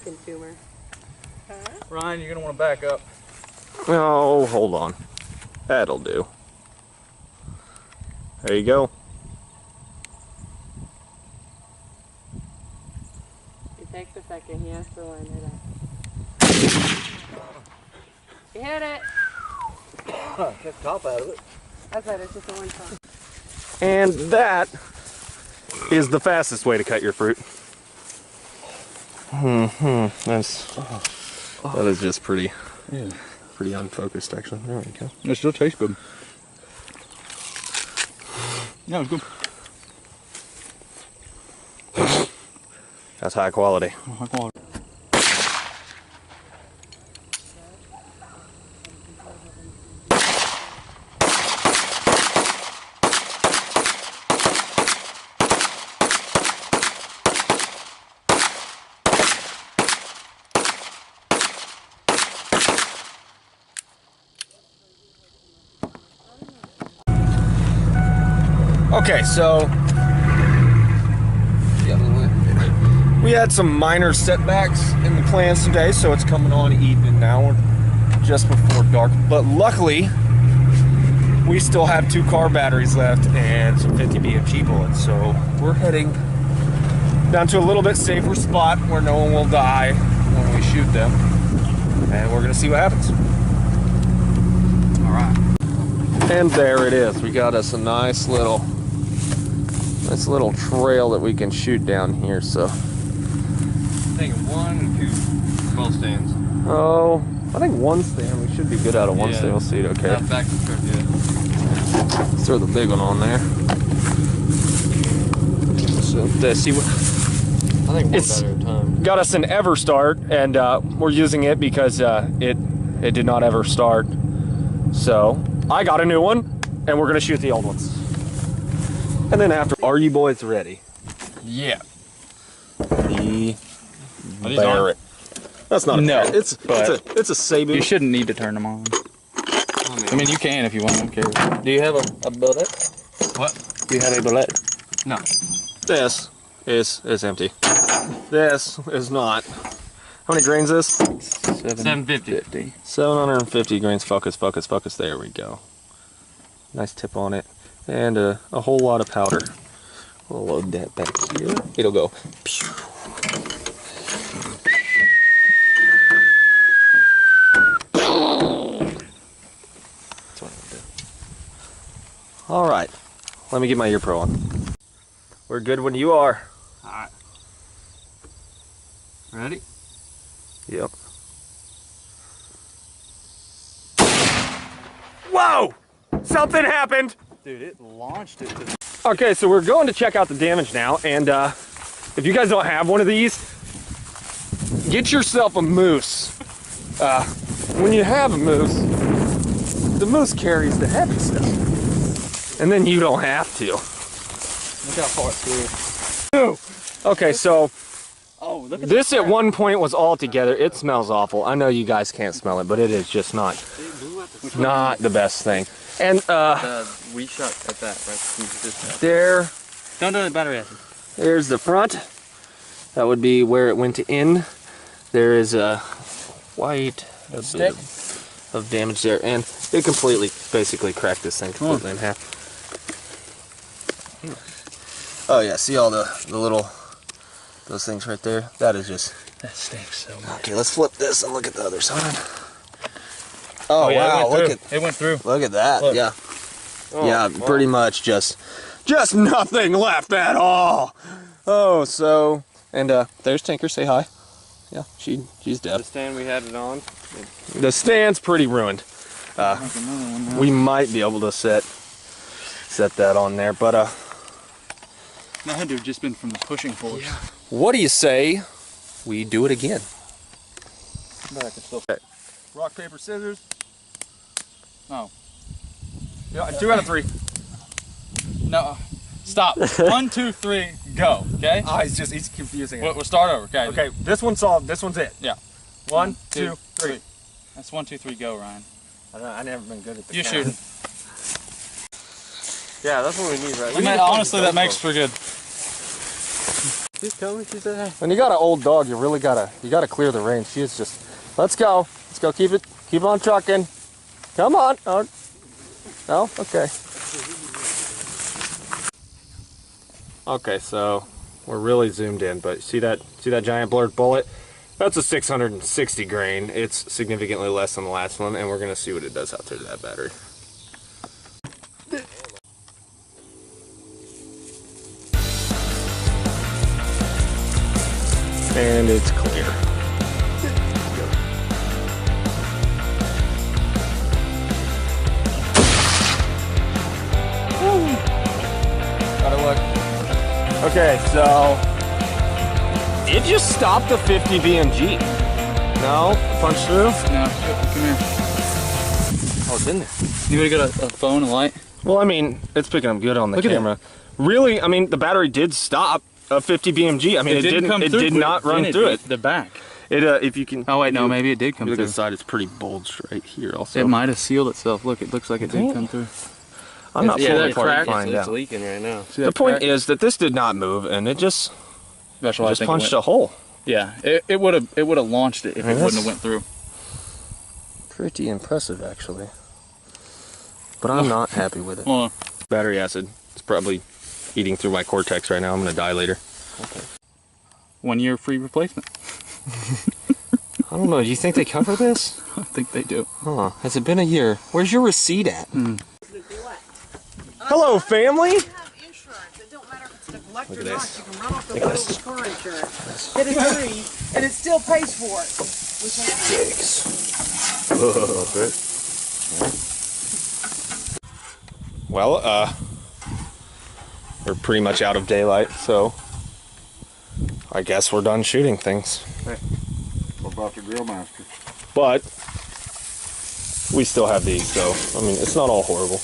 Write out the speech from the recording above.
chicken tumor. Huh? Ryan, you're gonna want to back up. Oh, hold on. That'll do. There you go. It takes a second. He has to line it up. You hit it. Get the top out of it. That's right. It's just a one shot. And that is the fastest way to cut your fruit. That is just pretty unfocused, actually. There we go. It still tastes good. Yeah, it's good. That's high quality. High quality. Okay, so we had some minor setbacks in the plans today, so it's coming on evening now. We're just before dark, but luckily we still have 2 car batteries left and some 50 BMG bullets, so we're heading down to a little bit safer spot where no one will die when we shoot them, and we're gonna see what happens. All right. And there it is. We got us a nice little trail that we can shoot down here. So Taking 1 and 2 both stands. oh, I think 1 stand. We should be good out of 1 stand. We'll see it. Okay. Not back to the truck yet. Let's throw the big one on there. So see what. I think one It's better at a time. got us an ever start, and we're using it because it did not ever start. So I got a new one, and we're gonna shoot the old ones. And then after, are you boys ready? Yeah. The Are these Barrett. That's not a No, Barrett. It's a Cebu. You shouldn't need to turn them on. I mean, you can if you want. I don't care. Do you have a bullet? What? Do you have a bullet? No. This is empty. This is not. How many grains is this? 750. 750 grains. Focus, focus, focus. There we go. Nice tip on it. And a whole lot of powder. We'll load that back here. It'll go. Pew. That's what I'll do. All right. Let me get my ear pro on. We're good when you are. All right. Ready? Yep. Whoa! Something happened! Dude, it launched it to... Okay, so we're going to check out the damage now, and if you guys don't have one of these, get yourself a moose. When you have a moose, the moose carries the heavy stuff, and then you don't have to. Look how far it's through. Okay, so Oh, look at this at one point was all together. It smells awful. I know you guys can't smell it, but it is just not the best thing. And we shot at that, right? there, Don't do the battery acid. there's the front. That would be where it went in. There is a white Stick bit of damage there, and it completely, basically cracked this thing completely in half. Oh yeah, see all the little, those things right there? That is just... That stinks so much. Okay, let's flip this and look at the other side. Oh, yeah, wow, it went through. Look at that, Look. yeah. Oh, Yeah, wow. pretty much just nothing left at all. Oh, so, and there's Tinker, say hi. Yeah, she's dead. The stand we had it on. The stand's pretty ruined. We might be able to set that on there, but That had to have just been from the pushing force. yeah. What do you say we do it again? But I can still... Rock, paper, scissors. Oh. Yeah, 2 out of 3. No. Stop. 1, 2, 3, go. Okay? Oh, he's confusing it. We'll start over. Okay. Okay, this one's solved. This one's it. Yeah. 1, 2, 3. That's 1, 2, 3, go, Ryan. I never been good at this. You shooting. Yeah, that's what we need, right? Honestly, that makes for good. She's coming. She said, hey. When you got an old dog, you really gotta clear the range. She is just, let's go. Keep on trucking. Come on. Oh, no? Okay. Okay, so we're really zoomed in, but see that giant blurred bullet? That's a 660 grain. It's significantly less than the last one, and we're gonna see what it does out there to that battery. And it's clear. Gotta look. Okay, so it just stopped the 50 BMG. No? Punch through? No, come here. Oh, it's in there. You would have got a phone, a light? Well, I mean, it's picking up good on the Look at camera. Really, I mean, the battery did stop a 50 BMG. I mean, it did not run through it. The back. If you can. Oh wait, no, maybe it did come Look through. at the side; it's pretty bulged right here. Also, it might have sealed itself. Look, it looks like it did come through. I'm not fully crack. find It's out. leaking right now. The point is that this did not move, and it just punched a hole. Yeah, it would have launched it if it wouldn't have went through. Pretty impressive, actually. But I'm not happy with it. Hold on. Battery acid. It's probably eating through my cortex right now. I'm gonna die later. Okay. 1 year free replacement. I don't know. Do you think they cover this? I think they do. Huh? Has it been a year? Where's your receipt at? Hello, family. Have insurance. It don't matter if it's neglect or not. You can run off the road with car insurance. It is free, and it still pays for it. Well, we're pretty much out of daylight, so I guess we're done shooting things. Hey, what about the grill master? But we still have these, so I mean, it's not all horrible.